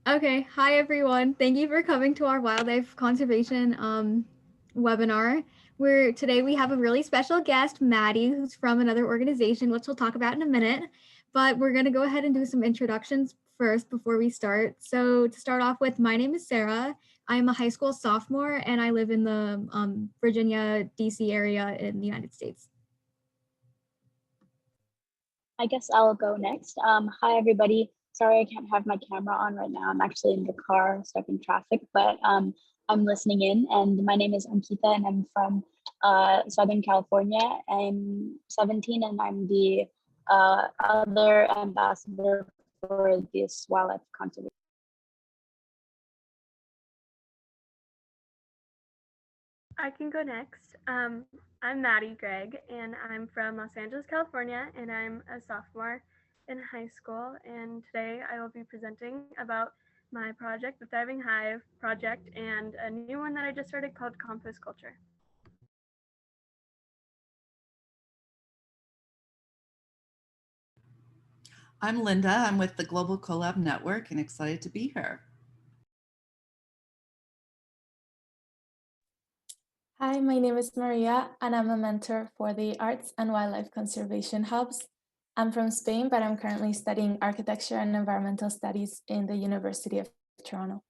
Okay, hi everyone. Thank you for coming to our wildlife conservation webinar. Where today we have a really special guest, Maddy, who's from another organization, which we'll talk about in a minute. But we're gonna go ahead and do some introductions first before we start. So to start off with, my name is Sarah. I'm a high school sophomore and I live in the Virginia, DC area in the United States. I guess I'll go next. Hi, everybody. Sorry I can't have my camera on right now. I'm actually in the car, stuck in traffic, but I'm listening in. And my name is Ankita, and I'm from Southern California. I'm 17, and I'm the other ambassador for this wildlife conservation. I can go next. I'm Maddy Gregg, and I'm from Los Angeles, California, and I'm a sophomore in high school. And today I will be presenting about my project, the Thriving Hive Project, and a new one that I just started called Compost Culture. I'm Linda. I'm with the Global Collab Network and excited to be here. Hi, my name is Maria, and I'm a mentor for the Arts and Wildlife Conservation Hubs. I'm from Spain, but I'm currently studying architecture and environmental studies in the University of Toronto.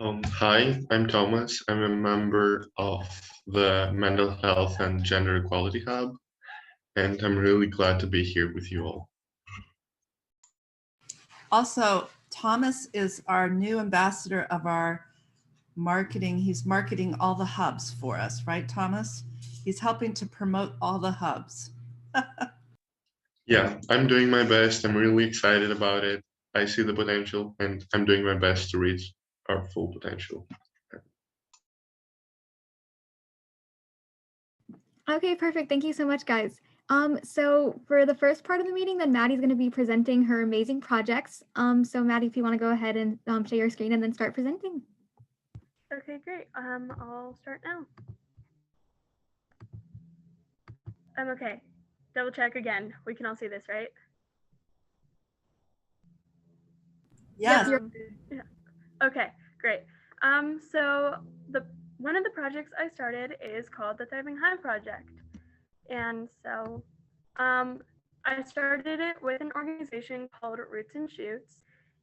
Hi, I'm Thomas. I'm a member of the Mental Health and Gender Equality Hub, and I'm really glad to be here with you all. Also, Thomas is our new ambassador of our marketing. He's marketing all the hubs for us, right, Thomas? He's helping to promote all the hubs. Yeah, I'm doing my best. I'm really excited about it. I see the potential, and I'm doing my best to reach our full potential. Okay, perfect. Thank you so much, guys. So for the first part of the meeting, then Maddy's going to be presenting her amazing projects. So Maddy, if you want to go ahead and share your screen and then start presenting. Okay, great. I'll start now. Okay. Double check again. We can all see this, right? Yes. Yeah. Okay, great. So one of the projects I started is called the Thriving Hive Project. And so I started it with an organization called Roots and Shoots.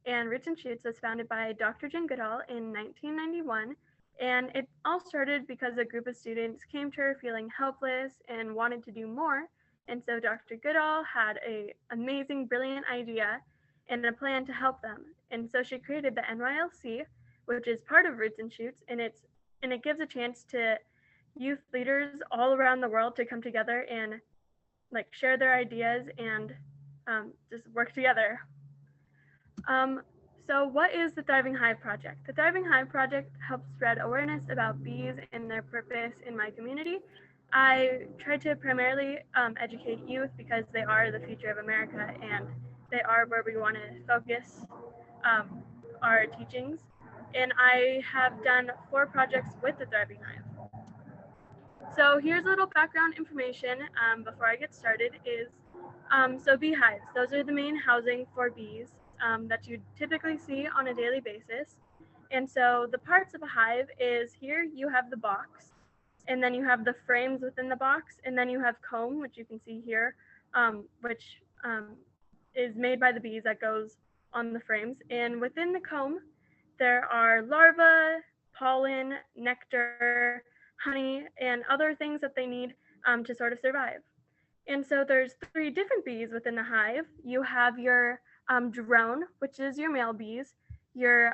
And Roots and Shoots was founded by Dr. Jen Goodall in 1991. And it all started because a group of students came to her feeling helpless and wanted to do more. And so Dr. Goodall had an amazing, brilliant idea and a plan to help them. And so she created the NYLC, which is part of Roots and Shoots, and it gives a chance to youth leaders all around the world to come together and like share their ideas and just work together. So what is the Thriving Hive Project? The Thriving Hive Project helps spread awareness about bees and their purpose in my community. I try to primarily educate youth because they are the future of America and they are where we want to focus our teachings. And I have done 4 projects with the Thriving Hive. So here's a little background information before I get started is, so beehives, those are the main housing for bees that you typically see on a daily basis. And so the parts of a hive is here you have the box, and then you have the frames within the box, and then you have comb, which you can see here, which is made by the bees that goes on the frames. And within the comb, there are larvae, pollen, nectar, honey, and other things that they need to sort of survive. And so there's 3 different bees within the hive. You have your drone, which is your male bees, your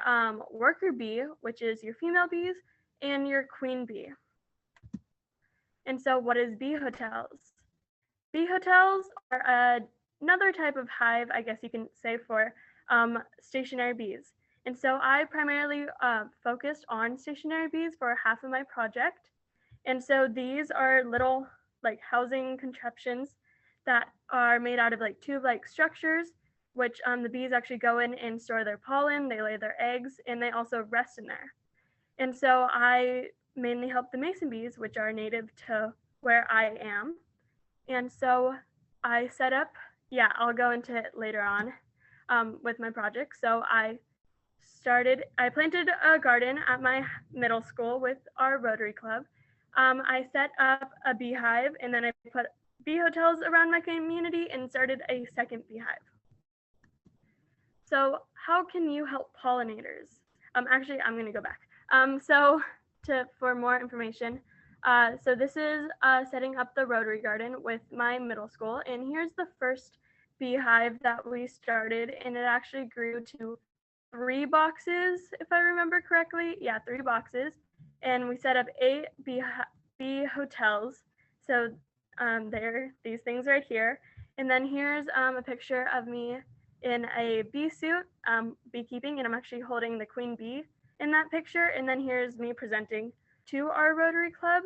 worker bee, which is your female bees, and your queen bee. And so what is bee hotels? Bee hotels are another type of hive, I guess you can say, for stationary bees. And so I primarily focused on stationary bees for half of my project. And so these are little like housing contraptions that are made out of like tube-like structures, which the bees actually go in and store their pollen, they lay their eggs, and they also rest in there. And so I mainly help the mason bees, which are native to where I am. And so I set up, I'll go into it later on. with my project. So I planted a garden at my middle school with our Rotary Club. I set up a beehive, and then I put bee hotels around my community and started a second beehive. So how can you help pollinators? Actually, I'm going to go back. For more information, so this is setting up the Rotary Garden with my middle school, and here's the first beehive that we started, and it actually grew to 3 boxes, if I remember correctly. Yeah, 3 boxes, and we set up 8 bee hotels. So there, these things right here, and then here's a picture of me in a bee suit, beekeeping, and I'm actually holding the queen bee in that picture. And then here's me presenting to our Rotary Club.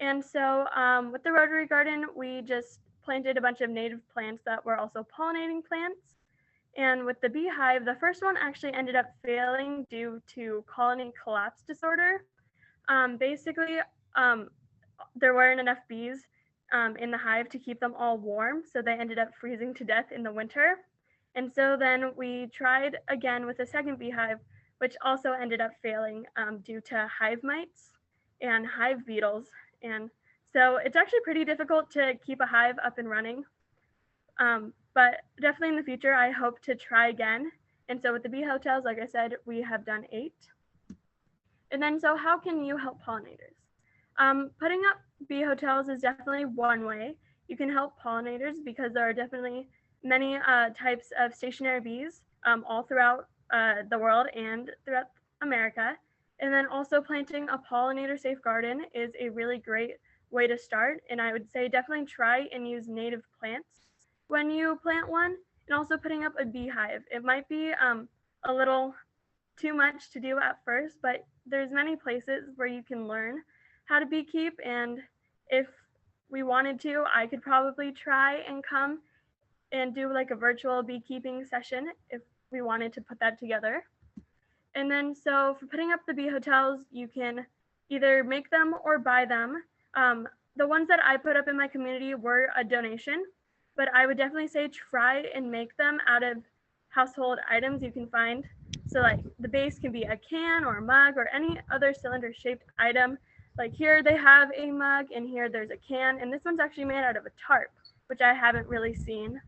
And so with the Rotary Garden, we just planted a bunch of native plants that were also pollinating plants. And with the beehive, the first one actually ended up failing due to colony collapse disorder. Basically, there weren't enough bees in the hive to keep them all warm, so they ended up freezing to death in the winter. And so then we tried again with a second beehive, which also ended up failing due to hive mites and hive beetles. And so it's actually pretty difficult to keep a hive up and running. But definitely in the future, I hope to try again. And so with the bee hotels, like I said, we have done 8. And then, so how can you help pollinators? Putting up bee hotels is definitely one way you can help pollinators, because there are definitely many types of stationary bees all throughout the world and throughout America. And then also planting a pollinator safe garden is a really great way to start. And I would say definitely try and use native plants when you plant one, and also putting up a beehive. It might be a little too much to do at first, but there's many places where you can learn how to beekeep. And if we wanted to, I could probably try and come and do like a virtual beekeeping session if we wanted to put that together. And then so for putting up the bee hotels, you can either make them or buy them. The ones that I put up in my community were a donation, but I would definitely say try and make them out of household items you can find. So like the base can be a can or a mug or any other cylinder shaped item. Like here they have a mug, and here there's a can, and this one's actually made out of a tarp, which I haven't really seen.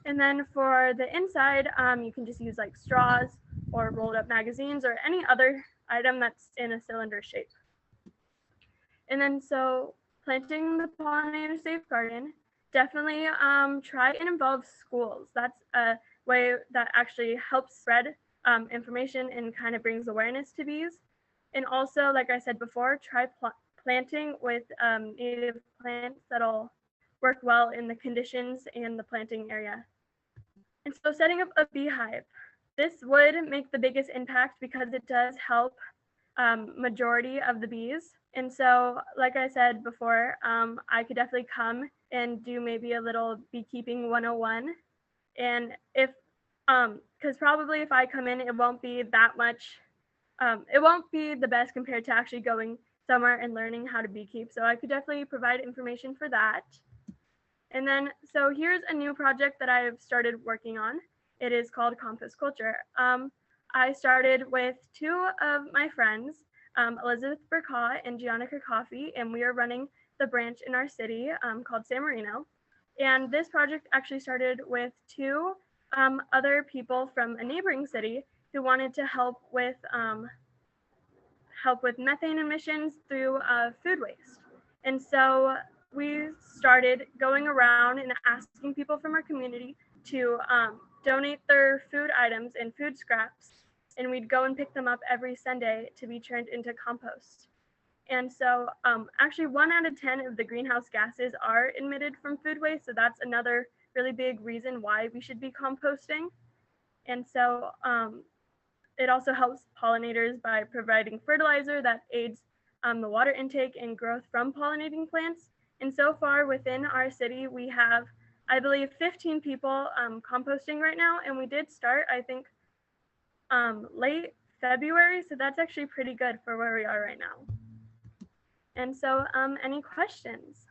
And then for the inside, you can just use like straws or rolled up magazines or any other item that's in a cylinder shape. And then so planting the pollinator safe garden, definitely try and involve schools. That's a way that actually helps spread information and kind of brings awareness to bees. And also, like I said before, try planting with native plants that'll work well in the conditions and the planting area. And so setting up a beehive, this would make the biggest impact because it does help majority of the bees. And so, like I said before, I could definitely come and do maybe a little beekeeping 101. And if, because probably if I come in, it won't be that much, it won't be the best compared to actually going somewhere and learning how to beekeep. So I could definitely provide information for that. And then, so here's a new project that I've started working on. It is called Compost Culture. I started with 2 of my friends, Elizabeth Burkaw and Gianna Coffey, and we are running the branch in our city called San Marino. And this project actually started with 2 other people from a neighboring city who wanted to help with methane emissions through food waste. And so we started going around and asking people from our community to donate their food items and food scraps, and we'd go and pick them up every Sunday to be turned into compost. And so actually 1 out of 10 of the greenhouse gases are emitted from food waste, so that's another really big reason why we should be composting. And so it also helps pollinators by providing fertilizer that aids the water intake and growth from pollinating plants. And so far within our city, we have, I believe, 15 people composting right now. And we did start, I think, late February. So that's actually pretty good for where we are right now. And so any questions?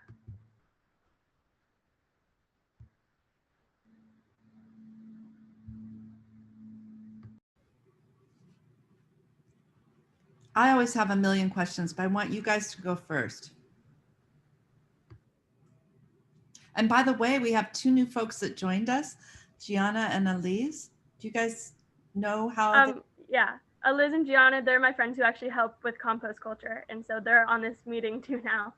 I always have a million questions, but I want you guys to go first. And by the way, we have two new folks that joined us, Gianna and Elise. Do you guys know how? Yeah, Liz and Gianna, they're my friends who actually help with compost culture. And so they're on this meeting too now.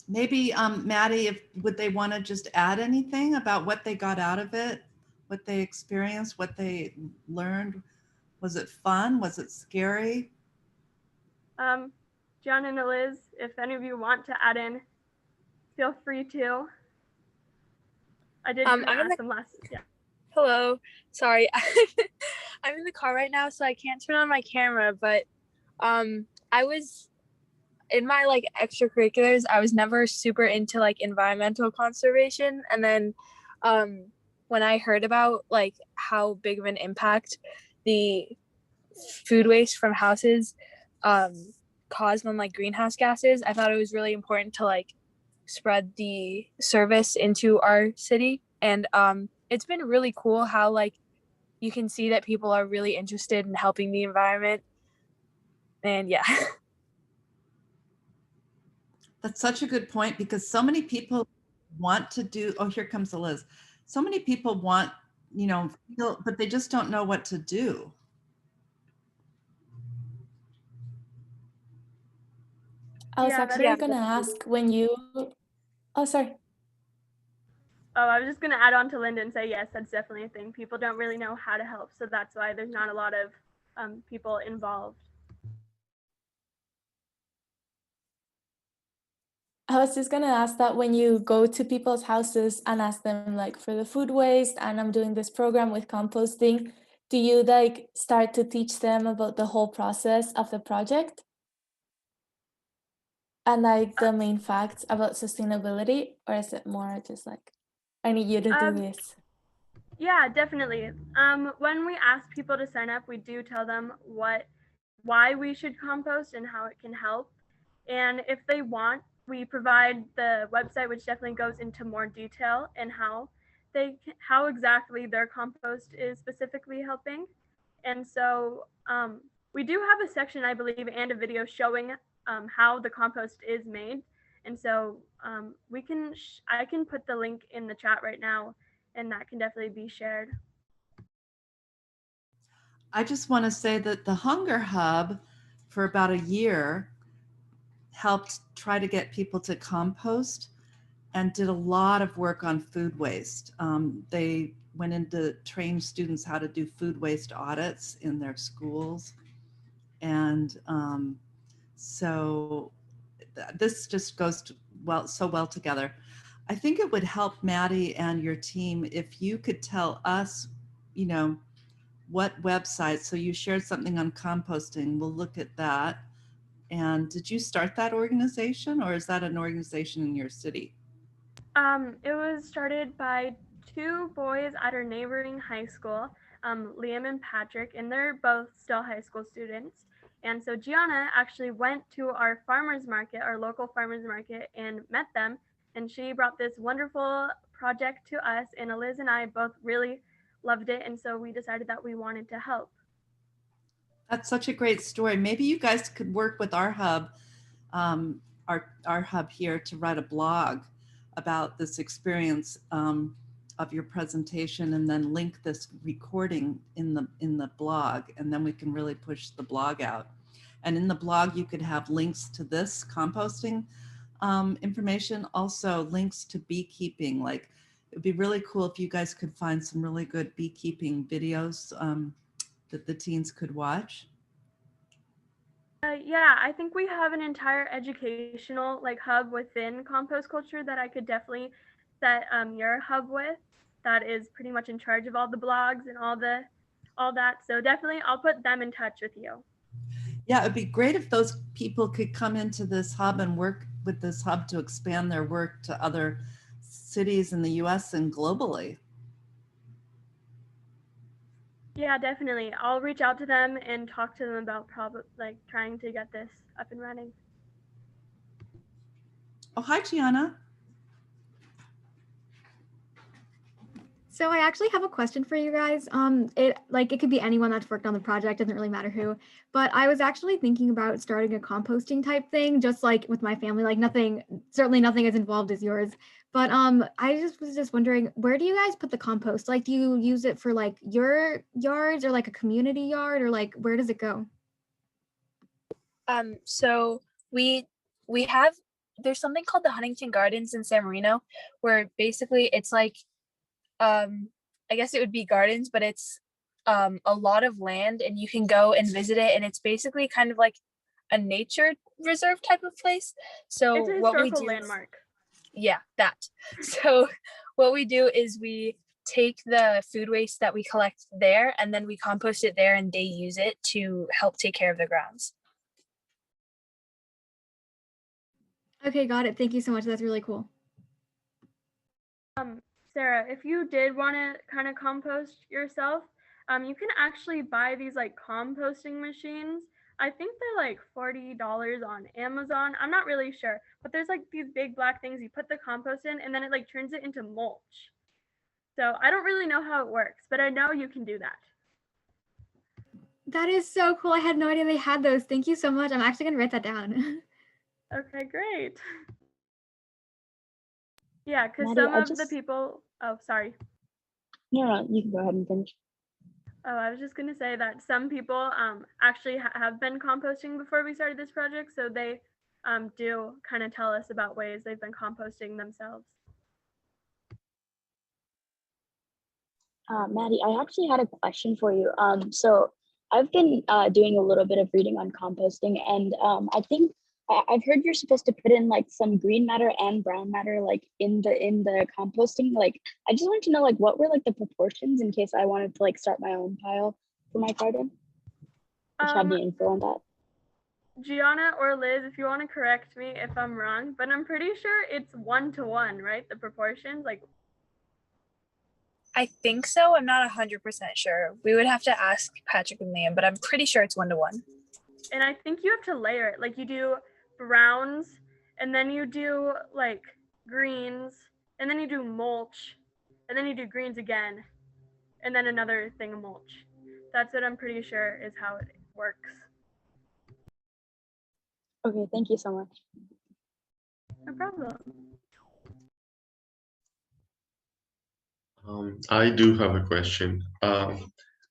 Maybe Maddy, would they want to just add anything about what they got out of it, what they experienced, what they learned? Was it fun? Was it scary? Gianna and Liz, if any of you want to add in, feel free to. I did ask them last. Yeah. Hello. Sorry. I'm in the car right now, so I can't turn on my camera, but I was in my like extracurriculars, I was never super into like environmental conservation. And then when I heard about like how big of an impact the food waste from houses caused on like greenhouse gases, I thought it was really important to like spread the service into our city. And it's been really cool how like you can see that people are really interested in helping the environment. And yeah. That's such a good point, because so many people want to do, oh, here comes Liz. So many people want, you know, but they just don't know what to do. I was actually going to ask when you, oh, sorry. Oh, I was just going to add on to Linda and say, yes, that's definitely a thing. People don't really know how to help. So that's why there's not a lot of people involved. I was just going to ask that when you go to people's houses and ask them like for the food waste, and I'm doing this program with composting, do you like start to teach them about the whole process of the project? And like the main facts about sustainability, or is it more just like, I need you to do this? Yeah, definitely. When we ask people to sign up, we do tell them why we should compost and how it can help. And if they want, we provide the website, which definitely goes into more detail and how exactly their compost is specifically helping. And so we do have a section, I believe, and a video showing how the compost is made. And so I can put the link in the chat right now, and that can definitely be shared. I just want to say that the Hunger Hub for about a year helped try to get people to compost and did a lot of work on food waste. They went in to train students how to do food waste audits in their schools. And so this just goes so well together. I think it would help Maddy and your team if you could tell us, you know, what website. So you shared something on composting. We'll look at that. And did you start that organization, or is that an organization in your city? It was started by two boys at our neighboring high school, Liam and Patrick, and they're both still high school students. And so Gianna actually went to our farmers market, our local farmers market, and met them. And she brought this wonderful project to us, and Liz and I both really loved it. And so we decided that we wanted to help. That's such a great story. Maybe you guys could work with our hub, our hub here, to write a blog about this experience of your presentation, and then link this recording in the blog, and then we can really push the blog out. And in the blog, you could have links to this composting information, also links to beekeeping. Like, it would be really cool if you guys could find some really good beekeeping videos that the teens could watch. Yeah, I think we have an entire educational hub within compost culture that I could definitely set your hub with, that is pretty much in charge of all the blogs and all that. So definitely I'll put them in touch with you. Yeah, it'd be great if those people could come into this hub and work with this hub to expand their work to other cities in the US and globally. Yeah, definitely. I'll reach out to them and talk to them about trying to get this up and running. Oh, hi, Gianna. So I actually have a question for you guys. It could be anyone that's worked on the project, doesn't really matter who. But I was actually thinking about starting a composting type thing, just like with my family. Like nothing, certainly nothing as involved as yours. But I just was just wondering, where do you guys put the compost? Like, do you use it for like your yards or like a community yard, or like where does it go? So we have there's something called the Huntington Gardens in San Marino, where basically it's like I guess it would be gardens, but it's a lot of land, and you can go and visit it, and it's basically kind of like a nature reserve type of place. So It's a what we historical do, landmark. yeah, that. So what we do is we take the food waste that we collect there, and then we compost it there, and they use it to help take care of the grounds. Okay, got it. Thank you so much. That's really cool. Sarah, if you did want to kind of compost yourself, you can actually buy these like composting machines. I think they're like $40 on Amazon. I'm not really sure, but there's like these big black things you put the compost in, and then it like turns it into mulch. So I don't really know how it works, but I know you can do that. That is so cool. I had no idea they had those. Thank you so much. I'm actually gonna write that down. Okay, great. Yeah, because Maddy, some of the people, oh, sorry. No, you can go ahead and finish. Oh, I was just going to say that some people actually have been composting before we started this project, so they do kind of tell us about ways they've been composting themselves. Maddy, I actually had a question for you. So I've been doing a little bit of reading on composting, and I think I've heard you're supposed to put in like some green matter and brown matter like in the composting. Like, I just wanted to know like what were like the proportions in case I wanted to like start my own pile for my garden. If you have any info on that. Gianna or Liz, if you want to correct me if I'm wrong, but I'm pretty sure it's 1-to-1, right? The proportions, like. I think so. I'm not 100% sure. We would have to ask Patrick and Liam, but I'm pretty sure it's 1-to-1. And I think you have to layer it. Like you do browns, and then you do like greens, and then you do mulch, and then you do greens again, and then another thing of mulch. That's what I'm pretty sure is how it works. Okay, thank you so much. No problem. I do have a question. I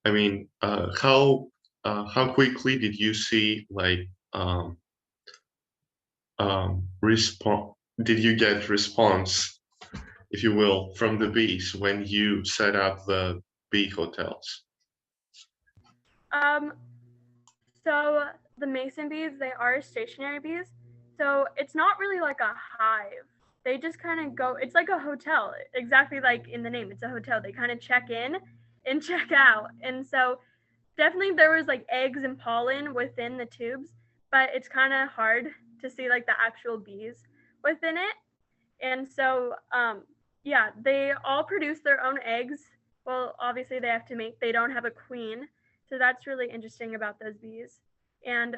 mean, how quickly did you see like did you get response, if you will, from the bees when you set up the bee hotels? So the mason bees, they are stationary bees. So it's not really like a hive. They just kind of go, it's like a hotel, exactly like in the name, it's a hotel. They kind of check in and check out. And so definitely there was like eggs and pollen within the tubes, but it's kind of hard to see like the actual bees within it. And so, yeah, they all produce their own eggs. Well, obviously they have to mate. They don't have a queen. So that's really interesting about those bees. And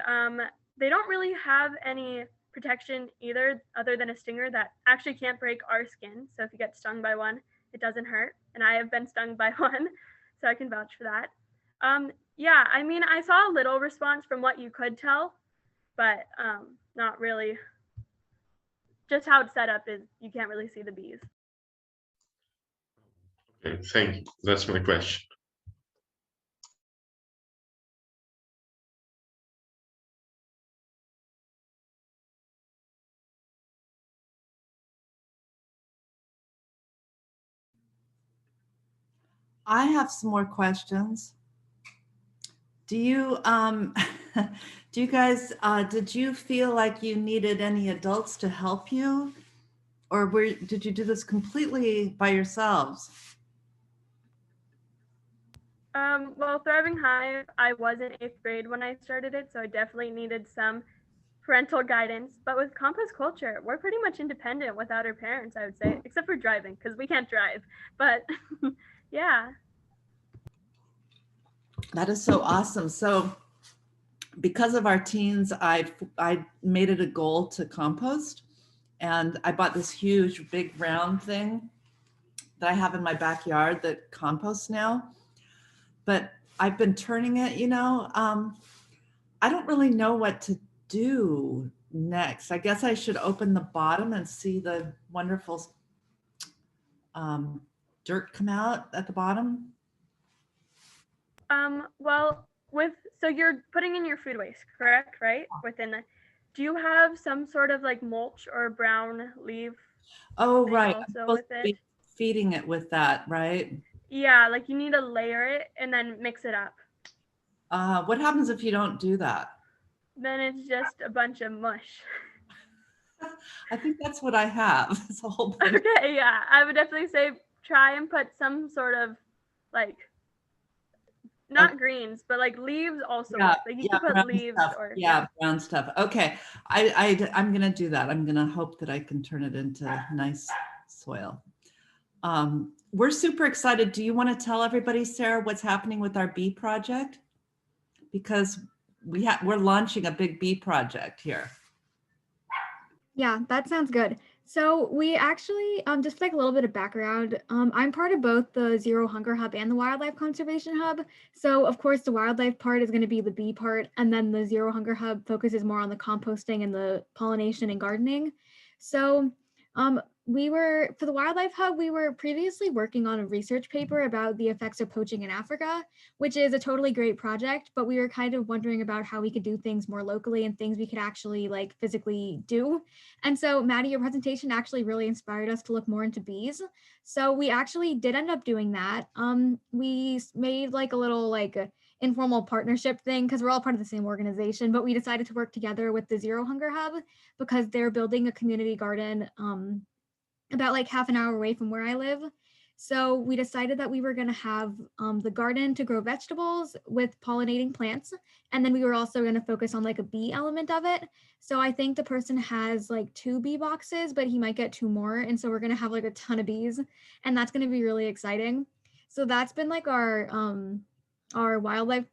they don't really have any protection either, other than a stinger that actually can't break our skin. So if you get stung by one, it doesn't hurt. And I have been stung by one, so I can vouch for that. Yeah, I mean, I saw a little response from what you could tell, but not really. Just how it's set up is you can't really see the bees. Okay, thank you. That's my question. I have some more questions. Do you do you guys did you feel like you needed any adults to help you, or did you do this completely by yourselves? Well, Thriving Hive, I was in 8th grade when I started it, so I definitely needed some parental guidance. But with compost culture, we're pretty much independent without our parents, I would say, except for driving, because we can't drive. But yeah. That is so awesome. So because of our teens, I made it a goal to compost, and I bought this huge big round thing, that I have in my backyard that composts now, but I've been turning it, I don't really know what to do next. I guess I should open the bottom and see the wonderful dirt come out at the bottom. Well, so you're putting in your food waste, correct? Right? Do you have some sort of like mulch or brown leaf? Oh, right. I'm Also supposed with to it. be feeding it with that, right? Yeah, like you need to layer it and then mix it up. What happens if you don't do that? Then it's just a bunch of mush. I think that's what I have. It's a whole bunch. Okay, yeah, I would definitely say try and put some sort of like not greens, but like leaves also. Yeah, Like you can put leaves stuff. or Brown stuff. Okay, I'm gonna do that. I'm gonna hope that I can turn it into nice soil. We're super excited. Do you want to tell everybody, Sarah, what's happening with our bee project? Because we're launching a big bee project here. Yeah, that sounds good. So we actually, just like a little bit of background, I'm part of both the Zero Hunger Hub and the Wildlife Conservation Hub. So of course the wildlife part is going to be the bee part, and then the Zero Hunger Hub focuses more on the composting and the pollination and gardening. So for the Wildlife Hub, we were previously working on a research paper about the effects of poaching in Africa, which is a totally great project, but we were kind of wondering about how we could do things more locally and things we could actually like physically do. And so Maddy, your presentation actually really inspired us to look more into bees. So we actually did end up doing that. We made like a little like informal partnership thing because we're all part of the same organization, but we decided to work together with the Zero Hunger Hub because they're building a community garden about like half an hour away from where I live. So we decided that we were going to have the garden to grow vegetables with pollinating plants. And then we were also going to focus on like a bee element of it. So I think the person has like 2 bee boxes, but he might get 2 more. And so we're going to have like a ton of bees, and that's going to be really exciting. So that's been like our wildlife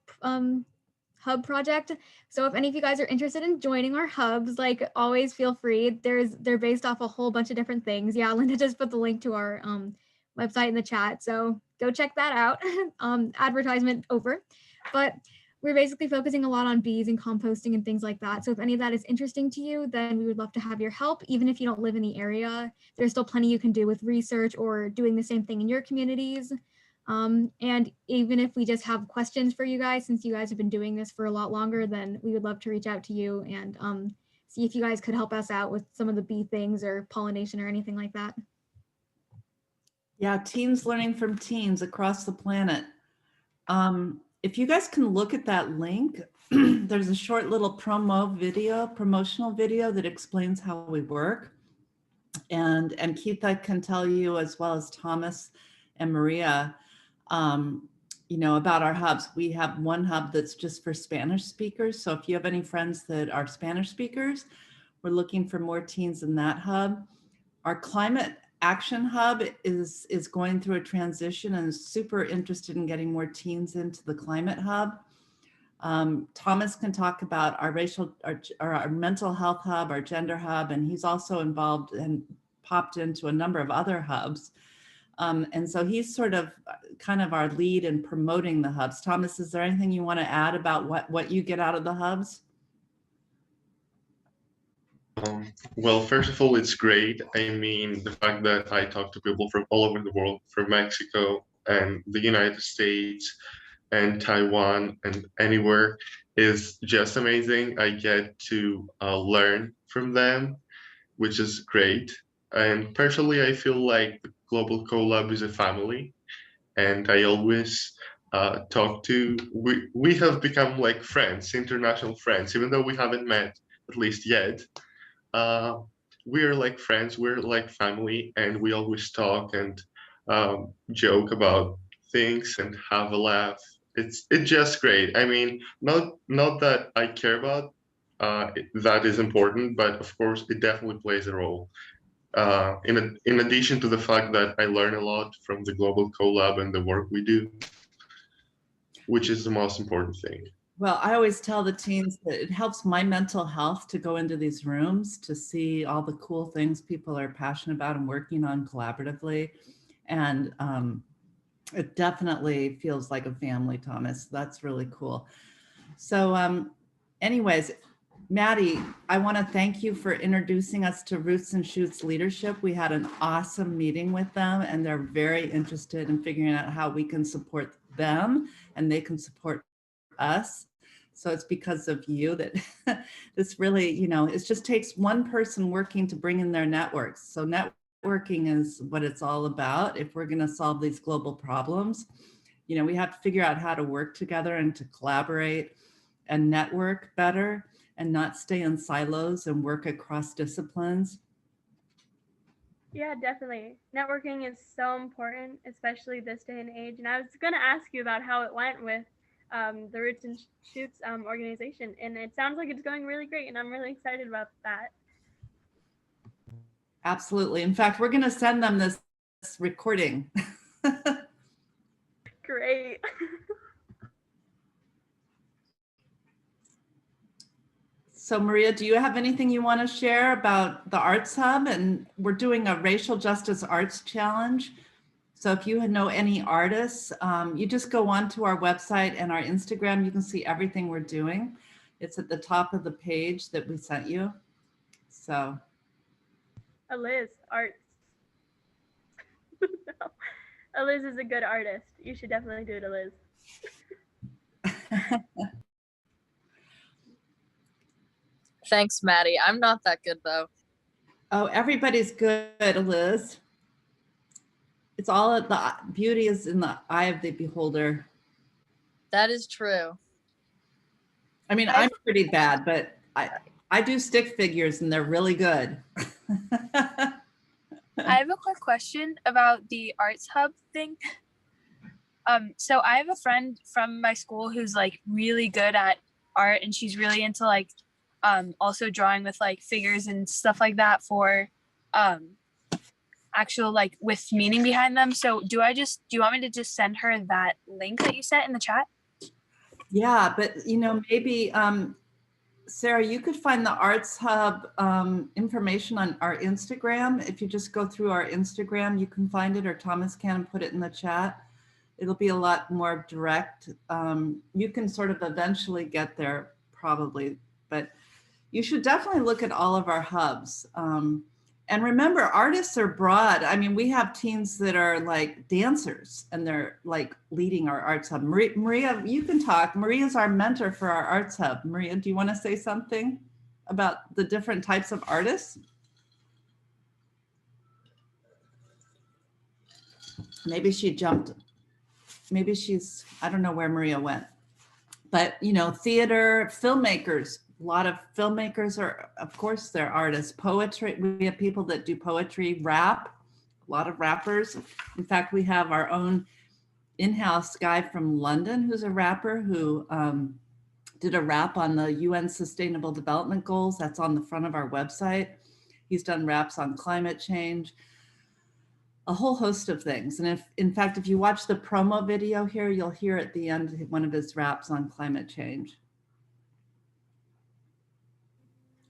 hub project. So if any of you guys are interested in joining our hubs, like always feel free. They're based off a whole bunch of different things. Yeah, Linda just put the link to our website in the chat. So go check that out. Advertisement over. But we're basically focusing a lot on bees and composting and things like that. So if any of that is interesting to you, then we would love to have your help. Even if you don't live in the area, there's still plenty you can do with research or doing the same thing in your communities. And even if we just have questions for you guys, since you guys have been doing this for a lot longer, then we would love to reach out to you and see if you guys could help us out with some of the bee things or pollination or anything like that. Yeah, teens learning from teens across the planet. If you guys can look at that link, there's a short little promotional video that explains how we work. And Keitha can tell you, as well as Thomas and Maria, about our hubs. We have one hub that's just for Spanish speakers. So if you have any friends that are Spanish speakers, we're looking for more teens in that hub. Our climate action hub is going through a transition and is super interested in getting more teens into the climate hub. Thomas can talk about our our mental health hub, our gender hub, and he's also involved and popped into a number of other hubs. And so he's sort of kind of our lead in promoting the hubs. Thomas, is there anything you want to add about what you get out of the hubs? Well, first of all, it's great. I mean, the fact that I talk to people from all over the world, from Mexico and the United States and Taiwan and anywhere, is just amazing. I get to learn from them, which is great. And personally, I feel like the Global Collab is a family, and I always we have become like friends, international friends, even though we haven't met, at least yet. We're like friends, we're like family, and we always talk and joke about things and have a laugh. It's just great. I mean, not that I care about that is important, but of course it definitely plays a role. In addition to the fact that I learn a lot from the Global Collab and the work we do, which is the most important thing. Well, I always tell the teens that it helps my mental health to go into these rooms to see all the cool things people are passionate about and working on collaboratively. And it definitely feels like a family, Thomas. That's really cool. So anyways, Maddy, I want to thank you for introducing us to Roots and Shoots Leadership. We had an awesome meeting with them, and they're very interested in figuring out how we can support them and they can support us. So it's because of you that this really, you know, it just takes one person working to bring in their networks. So networking is what it's all about. If we're going to solve these global problems, you know, we have to figure out how to work together and to collaborate and network better and not stay in silos and work across disciplines. Yeah, definitely. Networking is so important, especially this day and age. And I was going to ask you about how it went with the Roots and Shoots organization. And it sounds like it's going really great. And I'm really excited about that. Absolutely. In fact, we're going to send them this recording. Great. So Maria, do you have anything you want to share about the Arts Hub? And we're doing a Racial Justice Arts Challenge. So if you know any artists, you just go onto our website and our Instagram, you can see everything we're doing. It's at the top of the page that we sent you. So. Eliz, arts. No. Eliz is a good artist. You should definitely do it, Eliz. Thanks, Maddy. I'm not that good though. Oh, everybody's good, Liz. It's all the beauty is in the eye of the beholder. That is true. I mean, I'm pretty bad, but I do stick figures and they're really good. I have a quick question about the Arts Hub thing. So I have a friend from my school who's like really good at art, and she's really into like also drawing with like figures and stuff like that for actual like with meaning behind them. So do you want me to just send her that link that you sent in the chat? Yeah, but you know, maybe Sarah, you could find the Arts Hub information on our Instagram. If you just go through our Instagram, you can find it, or Thomas can put it in the chat. It'll be a lot more direct. You can sort of eventually get there probably, but you should definitely look at all of our hubs. And remember, artists are broad. I mean, we have teens that are like dancers and they're like leading our Arts Hub. Maria, you can talk. Maria's our mentor for our Arts Hub. Maria, do you want to say something about the different types of artists? Maybe she jumped. Maybe she's, I don't know where Maria went. But, you know, theater, filmmakers, a lot of filmmakers are, of course, they're artists. Poetry, we have people that do poetry, rap, a lot of rappers. In fact, we have our own in-house guy from London who's a rapper who did a rap on the UN Sustainable Development Goals. That's on the front of our website. He's done raps on climate change, a whole host of things. And if, in fact, if you watch the promo video here, you'll hear at the end one of his raps on climate change.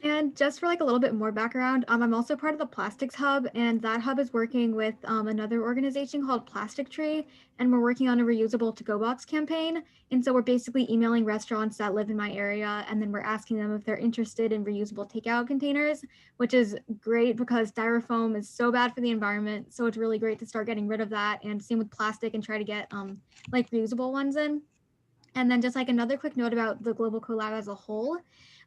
And just for like a little bit more background, I'm also part of the Plastics Hub, and that hub is working with another organization called Plastic Tree, and we're working on a reusable to-go box campaign. And so we're basically emailing restaurants that live in my area, and then we're asking them if they're interested in reusable takeout containers, which is great because styrofoam is so bad for the environment. So it's really great to start getting rid of that, and same with plastic, and try to get like reusable ones in. And then just like another quick note about the Global Collab as a whole.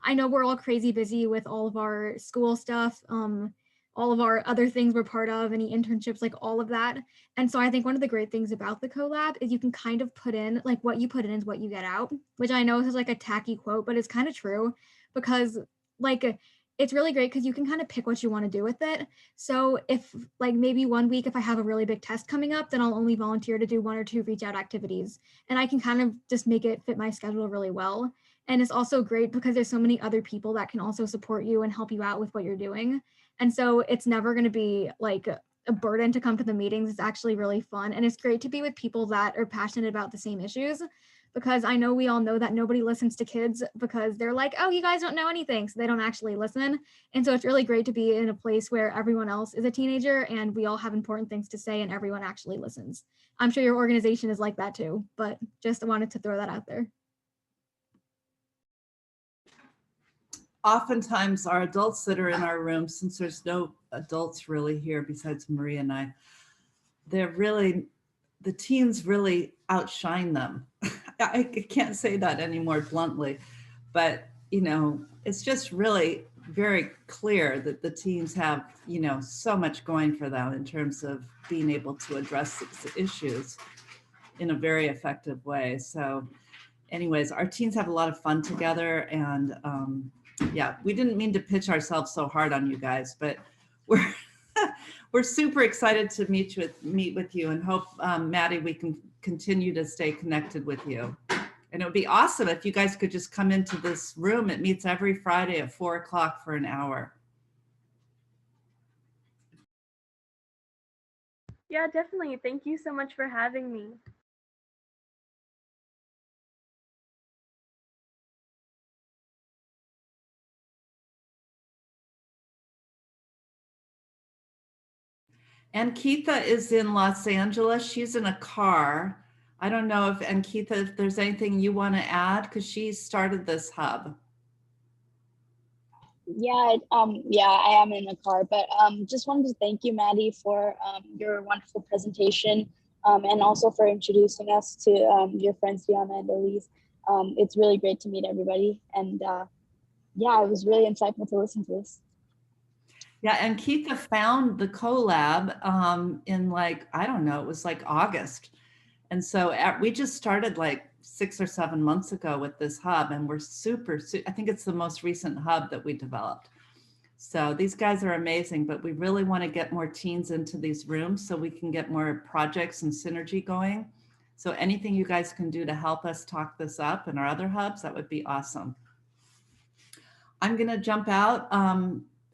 I know we're all crazy busy with all of our school stuff, all of our other things we're part of, any internships, like all of that. And so I think one of the great things about the collab is you can kind of put in, like what you put in is what you get out, which I know is like a tacky quote, but it's kind of true because like, it's really great because you can kind of pick what you want to do with it. So if like maybe one week, if I have a really big test coming up, then I'll only volunteer to do 1 or 2 reach out activities. And I can kind of just make it fit my schedule really well. And it's also great because there's so many other people that can also support you and help you out with what you're doing. And so it's never going to be like a burden to come to the meetings. It's actually really fun. And it's great to be with people that are passionate about the same issues, because I know we all know that nobody listens to kids because they're like, oh, you guys don't know anything. So they don't actually listen. And so it's really great to be in a place where everyone else is a teenager and we all have important things to say and everyone actually listens. I'm sure your organization is like that too, but just wanted to throw that out there. Oftentimes our adults that are in our room, since there's no adults really here besides Maria and I, the teens really outshine them. I can't say that anymore bluntly, but you know, it's just really very clear that the teens have, you know, so much going for them in terms of being able to address these issues in a very effective way. So anyways, our teens have a lot of fun together, and yeah, we didn't mean to pitch ourselves so hard on you guys, but we're we're super excited to meet with you, and hope, Maddy, we can continue to stay connected with you. And it would be awesome if you guys could just come into this room. It meets every Friday at 4 o'clock for an hour. Yeah, definitely. Thank you so much for having me. Ankitha is in Los Angeles. She's in a car. I don't know if Ankitha, if there's anything you want to add, because she started this hub. Yeah, I am in a car, but just wanted to thank you, Maddy, for your wonderful presentation, and also for introducing us to your friends, Diana and Elise. It's really great to meet everybody, and yeah, it was really insightful to listen to this. Yeah, and Keitha found the collab in like, I don't know, it was like August. And so we just started like 6 or 7 months ago with this hub, and we're I think it's the most recent hub that we developed. So these guys are amazing, but we really want to get more teens into these rooms so we can get more projects and synergy going. So anything you guys can do to help us talk this up in our other hubs, that would be awesome. I'm going to jump out.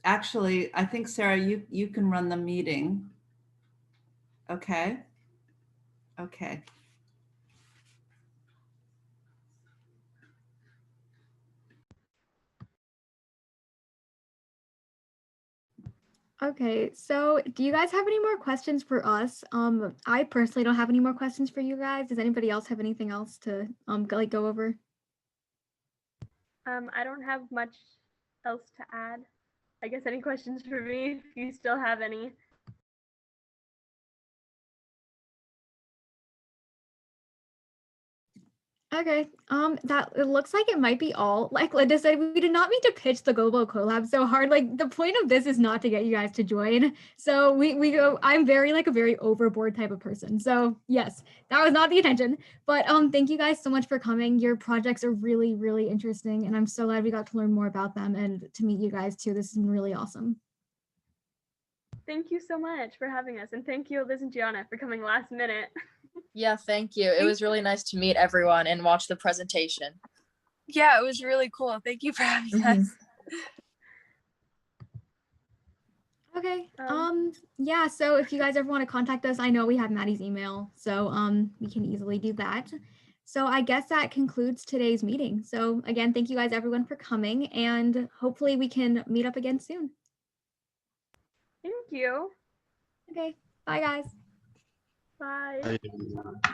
Actually, I think, Sarah, you can run the meeting. Okay. Okay. Okay, so do you guys have any more questions for us? I personally don't have any more questions for you guys. Does anybody else have anything else to go over? I don't have much else to add. I guess any questions for me, if you still have any. Okay, that it looks like it might be all. Like Linda said, we did not mean to pitch the global collab so hard. Like the point of this is not to get you guys to join. So we go. I'm very like a very overboard type of person. So yes, that was not the intention. But thank you guys so much for coming. Your projects are really really interesting, and I'm so glad we got to learn more about them and to meet you guys too. This is really awesome. Thank you so much for having us, and thank you, Liz and Gianna, for coming last minute. Yeah, thank you. It was really nice to meet everyone and watch the presentation. Yeah, it was really cool. Thank you for having us. Okay. Yeah, so if you guys ever want to contact us, I know we have Maddy's email, so we can easily do that. So I guess that concludes today's meeting. So again, thank you guys everyone for coming, and hopefully we can meet up again soon. Thank you. Okay. Bye guys. Bye. Bye.